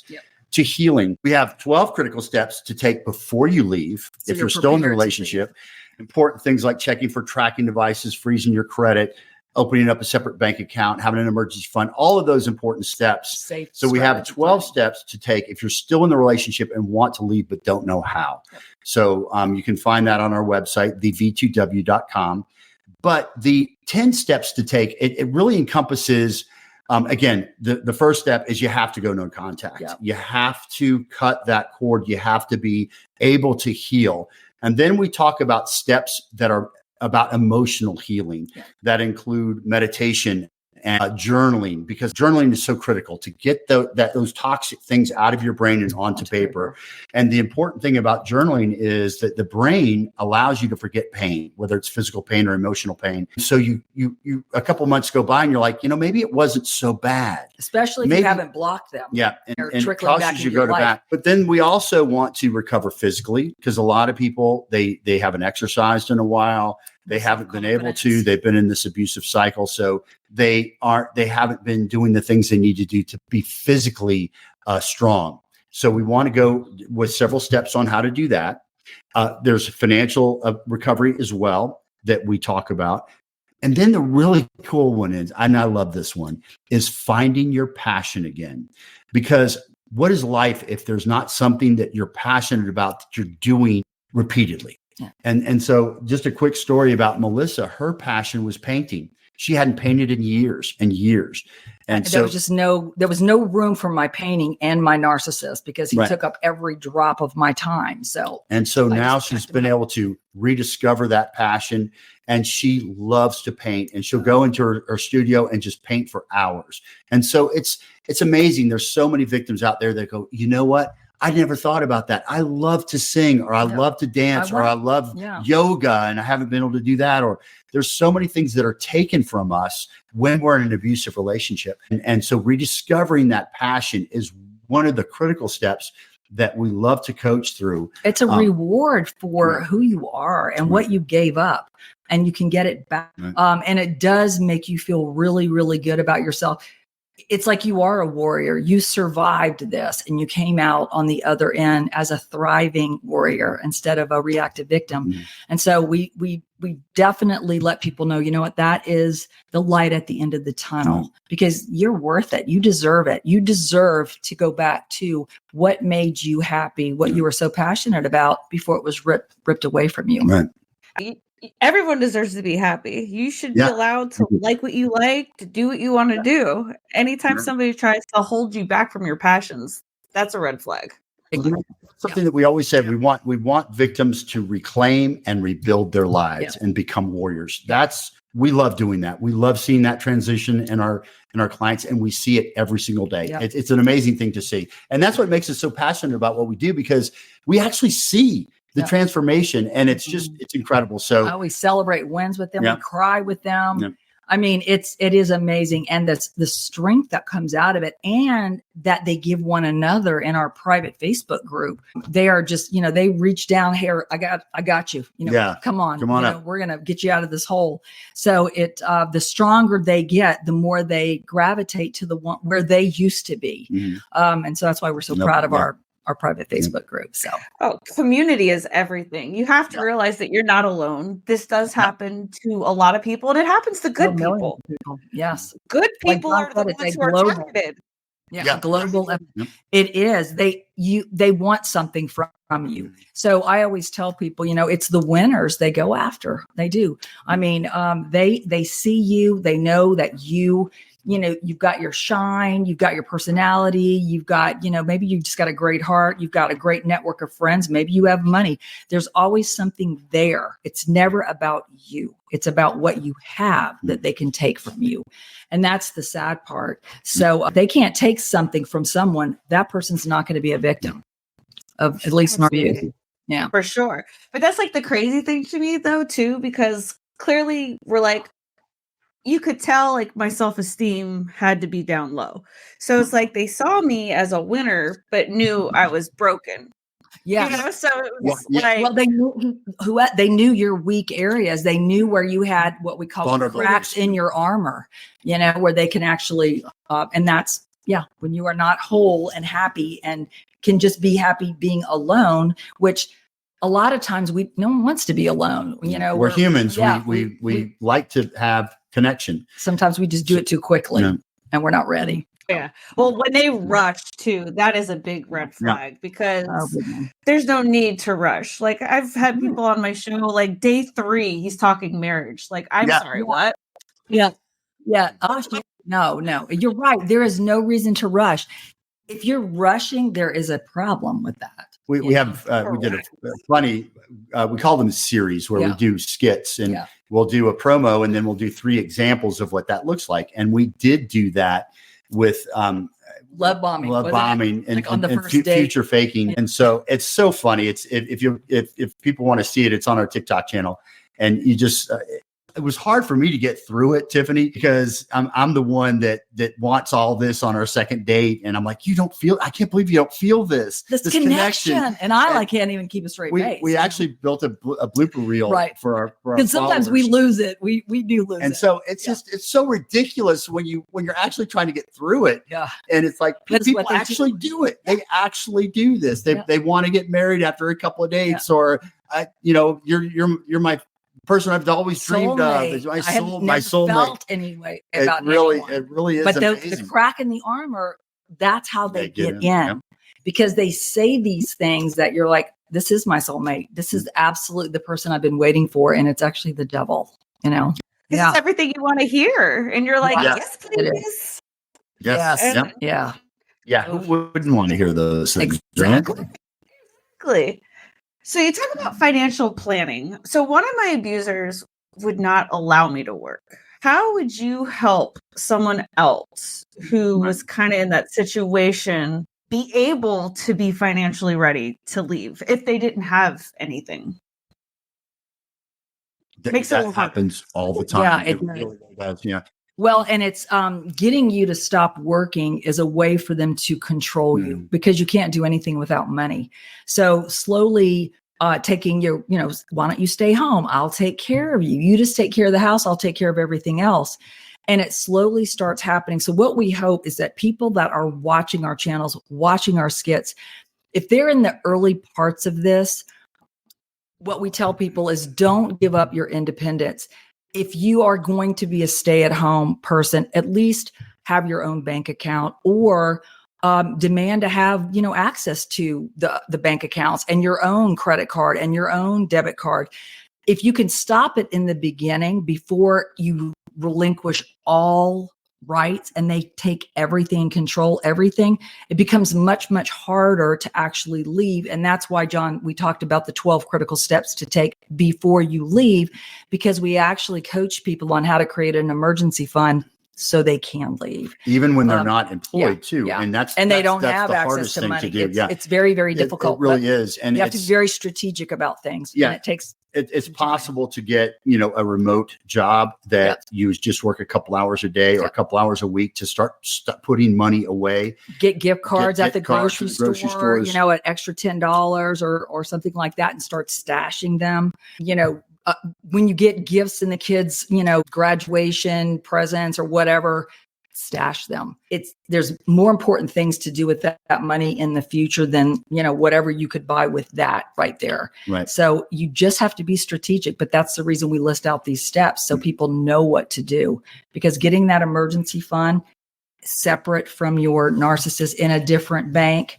to healing. We have 12 critical steps to take before you leave. So if you're still in the relationship, important things like checking for tracking devices, freezing your credit, opening up a separate bank account, having an emergency fund, all of those important steps. So we have 12 steps to take if you're still in the relationship and want to leave but don't know how. Yep. So you can find that on our website, thev2w.com. But the 10 steps to take, it really encompasses, again, the first step is you have to go no contact. Yep. You have to cut that cord. You have to be able to heal. And then we talk about steps that are about emotional healing that include meditation and nourishing, because journaling is so critical to get those toxic things out of your brain and onto paper. And the important thing about journaling is that the brain allows you to forget pain, whether it's physical pain or emotional pain. So you a couple months go by and you're like, maybe it wasn't so bad. Especially if you haven't blocked them. Yeah. And it causes you to go back. But then we also want to recover physically, because a lot of people, they haven't exercised in a while. They haven't been able to. They've been in this abusive cycle. So they haven't been doing the things they need to do to be physically strong. So we want to go with several steps on how to do that. There's financial recovery as well that we talk about. And then the really cool one is, and I love this one, is finding your passion again. Because what is life if there's not something that you're passionate about that you're doing repeatedly? Yeah. And so just a quick story about Melissa, her passion was painting. She hadn't painted in years and years. And so there was no room for my painting and my narcissist, because he took up every drop of my time. So now she's been able to rediscover that passion, and she loves to paint, and she'll go into her studio and just paint for hours. And so it's amazing. There's so many victims out there that go, you know what? I never thought about that. I love to sing, or I love to dance, or I love yoga, and I haven't been able to do that. Or there's so many things that are taken from us when we're in an abusive relationship. And so rediscovering that passion is one of the critical steps that we love to coach through. It's a reward for who you are and what you gave up, and you can get it back. And it does make you feel really, really good about yourself. It's like you are a warrior. You survived this, and you came out on the other end as a thriving warrior instead of a reactive victim. Mm-hmm. And so we definitely let people know, you know what, that is the light at the end of the tunnel, because you're worth it. You deserve it. You deserve to go back to what made you happy, what you were so passionate about before it was ripped away from you. Right. Everyone deserves to be happy. You should be allowed to like what you like, to do what you want to do. Anytime somebody tries to hold you back from your passions, that's a red flag. Something that we always said, we want victims to reclaim and rebuild their lives and become warriors. We love doing that. We love seeing that transition in our clients, and we see it every single day. Yeah. It's an amazing thing to see. And that's what makes us so passionate about what we do, because we actually see the transformation, and it's incredible. So we celebrate wins with them. We cry with them. Yeah. I mean, it is amazing. And that's the strength that comes out of it, and that they give one another in our private Facebook group. They are just, they reach down here. I got you, come on up. We're going to get you out of this hole. So the stronger they get, the more they gravitate to the one where they used to be. Mm-hmm. And so that's why we're so proud of our private Facebook group. So, community is everything. You have to realize that you're not alone. This does happen to a lot of people, and it happens to good people. Yes. Good people are the ones who are targeted. Yeah. Global. Yep. It is. They want something from you. So I always tell people, it's the winners they go after. They do. I mean, they see you, they know that you've got your shine, you've got your personality, you've got, maybe you just got a great heart, you've got a great network of friends, maybe you have money. There's always something there. It's never about you. It's about what you have that they can take from you. And that's the sad part. So they can't take something from someone. That person's not going to be a victim of, at least in our view. Yeah, for sure. But that's like the crazy thing to me though, too, because clearly we're like, you could tell like my self-esteem had to be down low. So it's like they saw me as a winner, but knew I was broken. Yeah. So it was they knew your weak areas. They knew where you had what we call cracks in your armor, where they can actually, and that's when you are not whole and happy and can just be happy being alone, which a lot of times no one wants to be alone. We're humans. We like to have connection. Sometimes we just do it too quickly and we're not ready. Yeah. Well, when they rush too, that is a big red flag because there's no need to rush. Like I've had people on my show, like day 3, he's talking marriage. Like, I'm sorry, what? Yeah. Yeah. No, you're right. There is no reason to rush. If you're rushing, there is a problem with that. We did a funny, we call them series where we do skits and we'll do a promo and then we'll do 3 examples of what that looks like. And we did do that with love bombing and, like on the and first date. future faking. And so it's so funny. It's if people want to see it, it's on our TikTok channel. And you just it was hard for me to get through it, Tiffany, because I'm the one that wants all this on our second date. And I'm like, I can't believe you don't feel this connection. And I can't even keep a straight face. We actually built a blooper reel for our because sometimes we lose it. We do lose it. And so it's just, it's so ridiculous when you're actually trying to get through it. Yeah. And it's like, people actually do it. They actually do this. They want to get married after a couple of dates or, you're my person I've always dreamed of. My soulmate. Anyway, it really is. But amazing. the crack in the armor, that's how they get in. Because they say these things that you're like, this is my soulmate. This is absolutely the person I've been waiting for. And it's actually the devil, This is everything you want to hear. And you're like, yes, please. Yes. Yeah. Who wouldn't want to hear those things? Exactly. So you talk about financial planning. So one of my abusers would not allow me to work. How would you help someone else who was kind of in that situation be able to be financially ready to leave if they didn't have anything? That happens all the time. Yeah, it really does. Yeah. Well, and it's getting you to stop working is a way for them to control you because you can't do anything without money. So slowly taking your, why don't you stay home? I'll take care of you. You just take care of the house. I'll take care of everything else. And it slowly starts happening. So what we hope is that people that are watching our channels, watching our skits, if they're in the early parts of this, what we tell people is don't give up your independence. If you are going to be a stay-at-home person, at least have your own bank account or demand to have, access to the bank accounts and your own credit card and your own debit card. If you can stop it in the beginning before you relinquish all rights and they take everything and control everything, it becomes much, much harder to actually leave. And that's why, John, we talked about the 12 critical steps to take before you leave, because we actually coach people on how to create an emergency fund so they can leave. Even when they're not employed too. Yeah. And they don't have access to money. It's very, very difficult. It really is. And you have to be very strategic about things. Yeah. And it takes it's possible to get, a remote job that you just work a couple hours a day or a couple hours a week to start putting money away. Get gift cards at the grocery store, at extra $10 or something like that and start stashing them. When you get gifts in the kids, graduation presents or whatever, stash them. There's more important things to do with that money in the future than, whatever you could buy with that right there. Right. So you just have to be strategic, but that's the reason we list out these steps so people know what to do, because getting that emergency fund separate from your narcissist in a different bank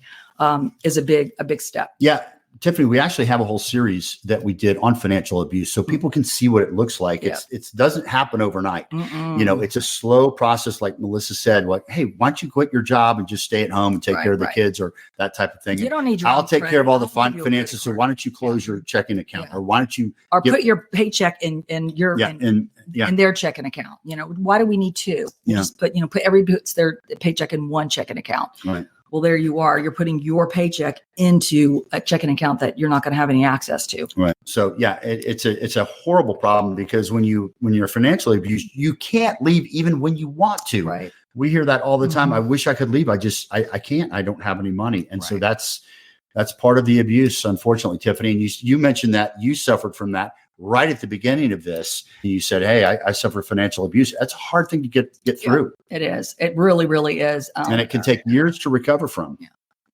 is a big step. Yeah. Tiffany, we actually have a whole series that we did on financial abuse so people can see what it looks like. Yeah. It doesn't happen overnight. It's a slow process. Like Melissa said, hey, why don't you quit your job and just stay at home and take care of the kids or that type of thing. You don't need your I'll take care of all the finances. So why don't you close your checking account or why don't you put your paycheck in their checking account? Why do we need two? Just put everybody puts their paycheck in one checking account. Right. Well, there you are. You're putting your paycheck into a checking account that you're not going to have any access to. Right. So yeah, it's a horrible problem because when you're financially abused, you can't leave even when you want to. Right. We hear that all the time. I wish I could leave. I can't. I don't have any money. And so that's That's part of the abuse, unfortunately, Tiffany. And you mentioned that you suffered from that right at the beginning of this. You said, hey, I suffer financial abuse. That's a hard thing to get through. It is. It really, really is. And it can take years to recover from. Yeah.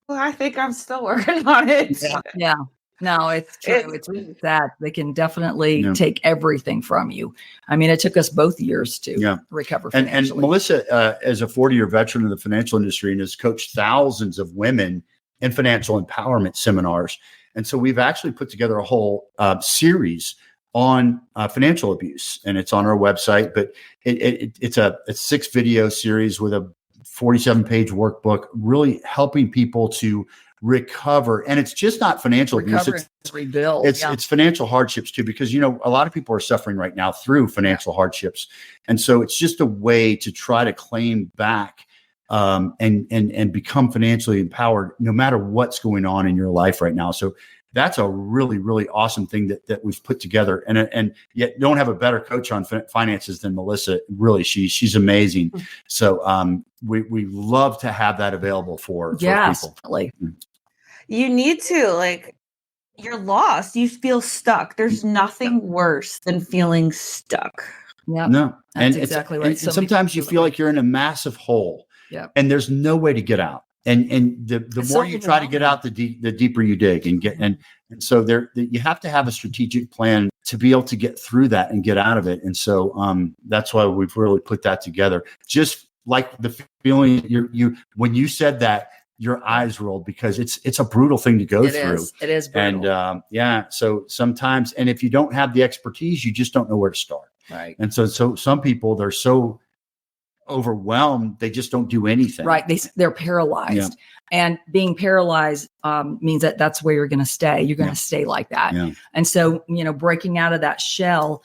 Well, I think I'm still working on it. Yeah. No, it's true. It's really sad. They can definitely take everything from you. I mean, it took us both years to recover financially. And Melissa, as a 40-year veteran of the financial industry and has coached thousands of women in financial empowerment seminars. And so we've actually put together a whole series on financial abuse, and it's on our website, but it's a 6-video series with a 47-page workbook, really helping people to recover. And it's just not financial abuse. It's rebuild. It's financial hardships too, because, a lot of people are suffering right now through financial hardships. And so it's just a way to try to claim back and become financially empowered no matter what's going on in your life right now. So that's a really, really awesome thing that we've put together. And yet don't have a better coach on finances than Melissa. Really, she's amazing. So we love to have that available for people. You need to, you're lost. You feel stuck. There's nothing worse than feeling stuck. Yeah. No. That's exactly right. And sometimes you feel like you're in a massive hole. Yeah. And there's no way to get out. And the more you try to get out, the deeper you dig and get. And so you have to have a strategic plan to be able to get through that and get out of it. And so that's why we've really put that together. Just like the feeling you when you said that, your eyes rolled, because it's a brutal thing to go through. It is brutal. And so sometimes, and if you don't have the expertise, you just don't know where to start. Right. And so some people, they're so overwhelmed, they just don't do anything. Right. They're paralyzed. Yeah. And being paralyzed means that's where you're going to stay. You're going to stay like that. Yeah. And so, breaking out of that shell,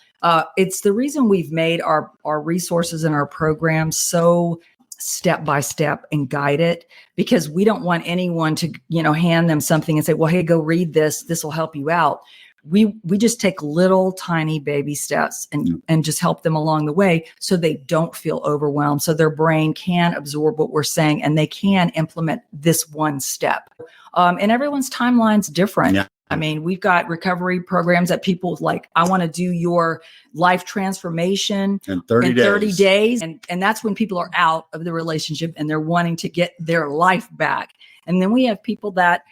it's the reason we've made our resources and our programs so step by step and guide it, because we don't want anyone to, hand them something and say, well, hey, go read this. This will help you out. We just take little tiny baby steps and just help them along the way so they don't feel overwhelmed, so their brain can absorb what we're saying and they can implement this one step. And everyone's timeline's different. Yeah. I mean, we've got recovery programs that people like, I want to do your life transformation in 30 days. And that's when people are out of the relationship and they're wanting to get their life back. And then we have people that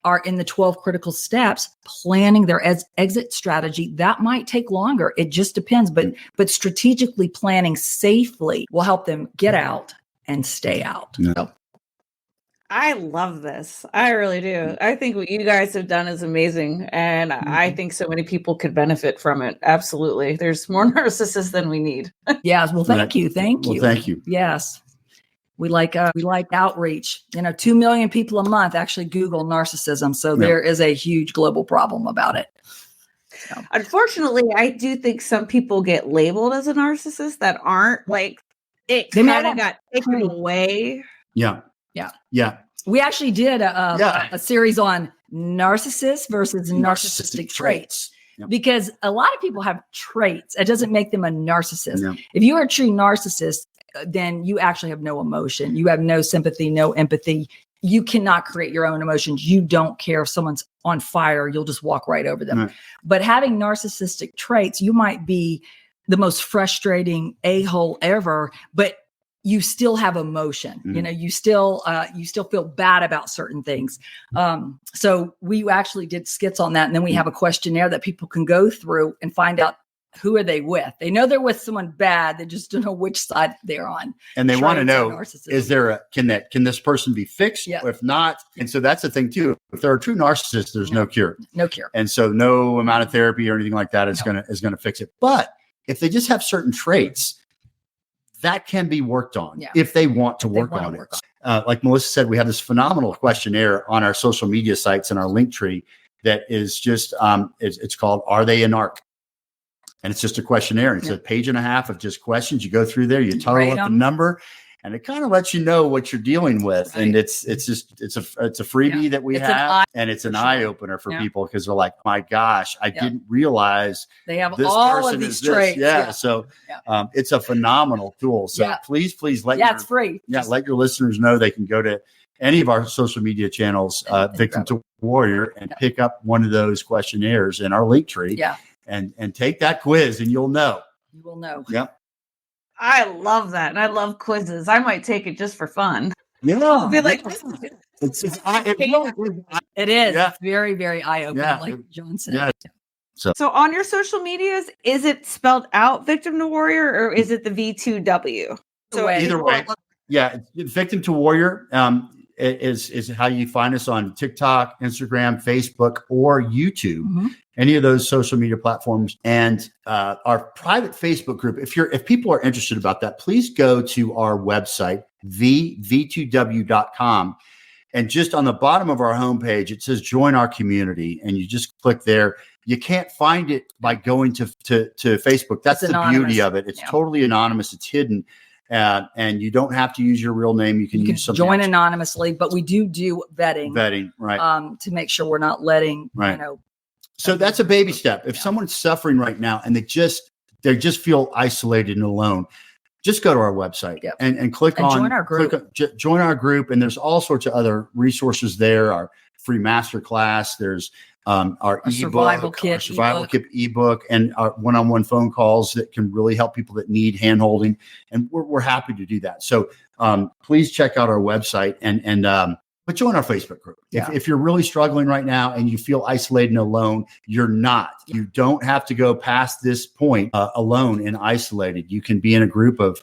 are in the 12 critical steps planning their exit strategy. That might take longer. It just depends. But strategically planning safely will help them get out and stay out. Yeah. So. I love this. I really do. I think what you guys have done is amazing. And I think so many people could benefit from it. Absolutely. There's more narcissists than we need. Yes. Well, thank you. Thank you. Thank you. Yes. We like outreach. 2 million people a month actually Google narcissism. So there is a huge global problem about it. So. Unfortunately, I do think some people get labeled as a narcissist that aren't, it kind of got taken away. Yeah. Yeah. Yeah. We actually did a series on narcissists versus narcissistic traits. Yep. Because a lot of people have traits. It doesn't make them a narcissist. Yep. If you are a true narcissist, then you actually have no emotion. You have no sympathy, no empathy. You cannot create your own emotions. You don't care if someone's on fire. You'll just walk right over them. Right. But having narcissistic traits, you might be the most frustrating a-hole ever, but you still have emotion. Mm-hmm. You still feel bad about certain things. So we actually did skits on that. And then we have a questionnaire that people can go through and find out who are they with. They know they're with someone bad. They just don't know which side they're on. And they want to know, is there can this person be fixed? Yeah. If not, and so that's the thing too. If they're a true narcissist, there's no cure. No cure. And so no amount of therapy or anything like that is gonna fix it. But if they just have certain traits, that can be worked on if they want to work on it. Like Melissa said, we have this phenomenal questionnaire on our social media sites and our link tree that is just, it's called, Are They a Narc? And it's just a questionnaire. It's a page and a half of just questions. You go through there, you total up the number, and it kind of lets you know what you're dealing with. Right. And it's a freebie that we have, and it's an eye opener for people, because they're like, my gosh, I didn't realize they have this all person of these is traits. This. So it's a phenomenal tool. So please let it's free. Let your listeners know they can go to any of our social media channels, Victim to Warrior, and pick up one of those questionnaires in our link tree. Yeah. And take that quiz, and you'll know. You will know. Yep. I love that. And I love quizzes. I might take it just for fun. Yeah. I'll be like, It is. Yeah. It's very, very eye-opening, Yeah. like John said. Yeah. So on your social medias, is it spelled out Victim to Warrior or is it the V2W? So Either way. Yeah. Victim to Warrior is how you find us on TikTok, Instagram, Facebook, or YouTube. Mm-hmm. Any of those social media platforms. And our private Facebook group, if people are interested about that, please go to our website, v2w.com. And just on the bottom of our homepage, it says join our community. And you just click there. You can't find it by going to Facebook. That's the beauty of it. It's totally anonymous. It's hidden. And you don't have to use your real name. You can use something join else. Anonymously, but we do vetting, right? To make sure we're not letting, So that's a baby step. If someone's suffering right now and they just feel isolated and alone, just go to our website and click on join our group. Join our group. And there's all sorts of other resources there. Our free masterclass. There's our survival kit ebook, and our one-on-one phone calls that can really help people that need hand-holding. And we're happy to do that. So please check out our website but join our Facebook group. If you're really struggling right now and you feel isolated and alone, you're not. You don't have to go past this point alone and isolated. You can be in a group of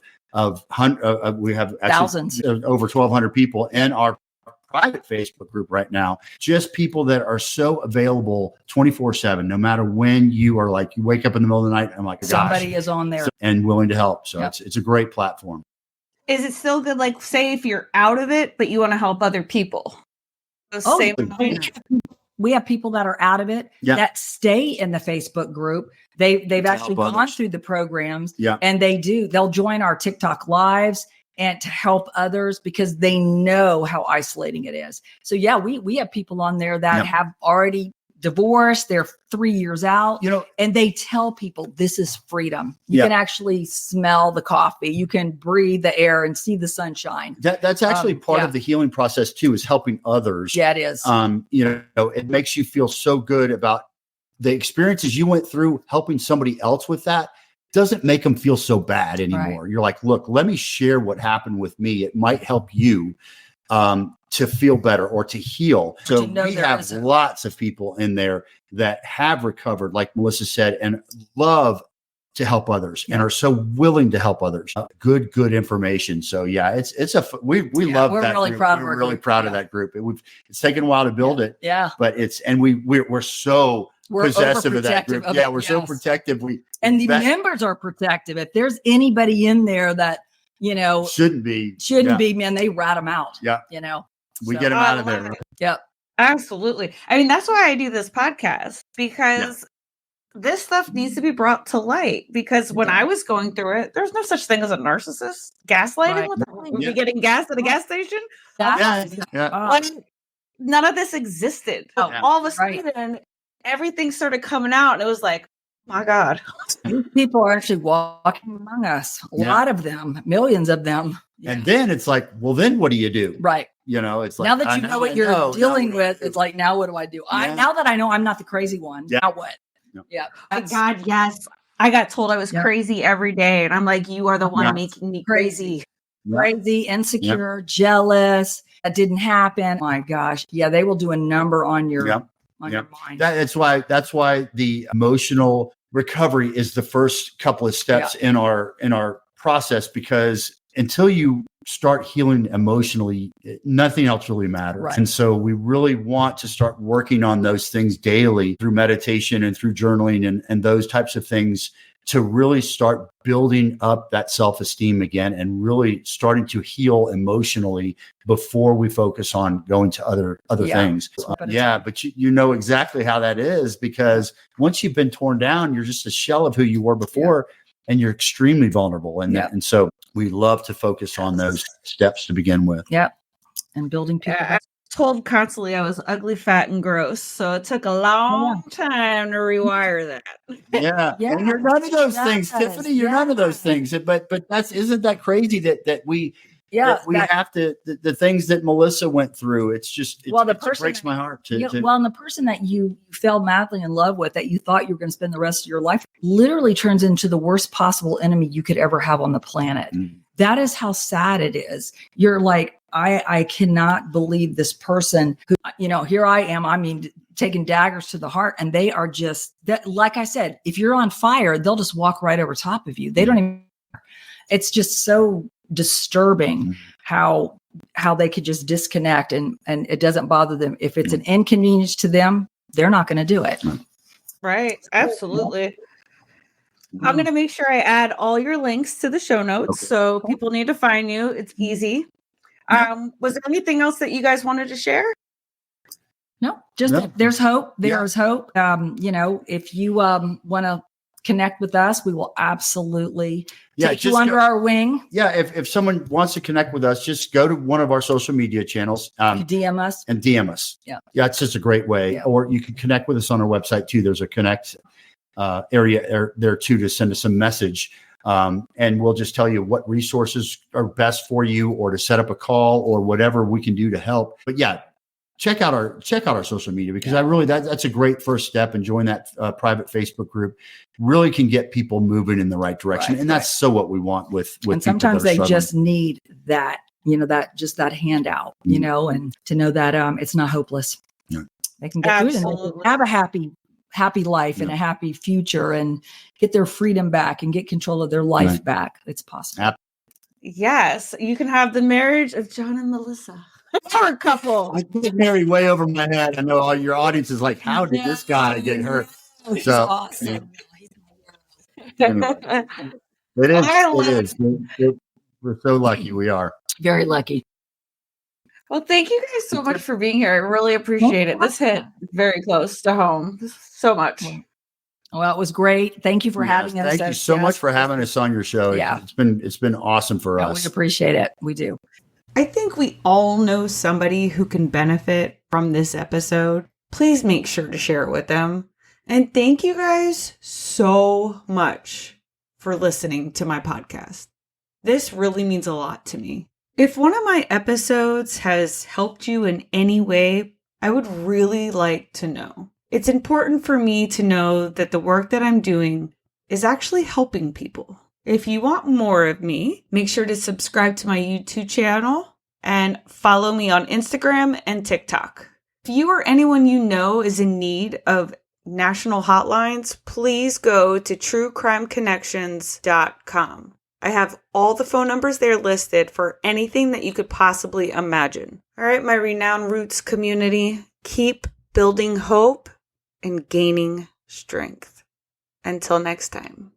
we have thousands, over 1,200 people in our private Facebook group right now. Just people that are so available 24/7, no matter when you are like, you wake up in the middle of the night, I'm like, somebody is on there and willing to help. So it's a great platform. Is it still good? Like, say if you're out of it, but you want to help other people. We have people that are out of it that stay in the Facebook group. They've actually gone through the programs and they'll join our TikTok lives and to help others because they know how isolating it is. So we have people on there that have already divorced. They're 3 years out, and they tell people this is freedom. You can actually smell the coffee. You can breathe the air and see the sunshine. That's actually part of the healing process too, is helping others. Yeah, it is. It makes you feel so good about the experiences you went through. Helping somebody else with that doesn't make them feel so bad anymore. Right. You're like, look, let me share what happened with me. It might help you to feel better or to heal. So we have lots of people in there that have recovered, like Melissa said, and love to help others and are so willing to help others. Good information. So we love that. We're really proud of We're really proud of that group. It's taken a while to build it. Yeah. But we're so possessive of that group. We're so protective. The members are protective. If there's anybody in there that shouldn't be, man, they rat them out. We get them out of there. Yep. Absolutely. I mean, that's why I do this podcast, because this stuff needs to be brought to light. Because when I was going through it, there's no such thing as a narcissist. Gaslighting? What the hell? Were you getting gas at a gas station? None of this existed. All of a sudden, everything started coming out, and it was like, my God. People are actually walking among us. A lot of them, millions of them. And then it's like, well, then what do you do? Right. It's like, now that you know what you're dealing with, it's like, now what do I do? Now that I know I'm not the crazy one, now what? Yeah. Oh my God, yes. I got told I was crazy every day. And I'm like, you are the one making me crazy. Crazy, insecure, jealous. That didn't happen. Oh my gosh. Yeah, they will do a number on your your mind. That's why the emotional recovery is the first couple of steps in our process, because until you start healing emotionally, nothing else really matters. Right. And so we really want to start working on those things daily through meditation and through journaling and those types of things, to really start building up that self-esteem again and really starting to heal emotionally before we focus on going to other things. But you know exactly how that is, because once you've been torn down, you're just a shell of who you were before, and you're extremely vulnerable. And so we love to focus on those steps to begin with. Yep. And building people. I told constantly I was ugly, fat, and gross. So it took a long time to rewire that. Yeah. And you're none of those things, Tiffany. You're none of those things. But isn't that crazy that we Yeah, we have to, the things that Melissa went through. It's just, it breaks my heart and the person that you fell madly in love with, that you thought you were going to spend the rest of your life, literally turns into the worst possible enemy you could ever have on the planet. Mm. That is how sad it is. You're like, I cannot believe this person who, here I am, taking daggers to the heart, and they are just that. Like I said, if you're on fire, they'll just walk right over top of you. They don't even, it's just so disturbing how they could just disconnect and it doesn't bother them. If it's an inconvenience to them, they're not going to do it. Right. Absolutely. I'm going to make sure I add all your links to the show notes. Okay. So people need to find you. It's easy. Was there anything else that you guys wanted to share? No, just there's hope. There's hope. If you want to connect with us, we will absolutely take you under our wing. Yeah. If someone wants to connect with us, just go to one of our social media channels. DM us. Yeah. Yeah. It's just a great way. Yeah. Or you can connect with us on our website too. There's a connect area there too, to send us a message. And we'll just tell you what resources are best for you, or to set up a call, or whatever we can do to help. But yeah, check out our social media, because that's a great first step, and join that private Facebook group. Really can get people moving in the right direction. And that's so what we want with and sometimes they just need that, that handout, and to know that it's not hopeless. Yeah. They can get through it and have a happy life and a happy future, and get their freedom back and get control of their life back. It's possible. Yes. You can have the marriage of John and Melissa. Power couple. I get married way over my head. I know all your audience is like, how did this guy get hurt? He's awesome. Anyway, it is. We're so lucky. We are. Very lucky. Well, thank you guys so much for being here. I really appreciate it. This hit very close to home. So much. Well, it was great. Thank you for having us. Thank you so much for having us on your show. Yeah. It's been awesome for us. We appreciate it. We do. I think we all know somebody who can benefit from this episode. Please make sure to share it with them. And thank you guys so much for listening to my podcast. This really means a lot to me. If one of my episodes has helped you in any way, I would really like to know. It's important for me to know that the work that I'm doing is actually helping people. If you want more of me, make sure to subscribe to my YouTube channel and follow me on Instagram and TikTok. If you or anyone you know is in need of national hotlines, please go to truecrimeconnections.com. I have all the phone numbers there listed for anything that you could possibly imagine. All right, my Renowned Roots community, keep building hope and gaining strength. Until next time.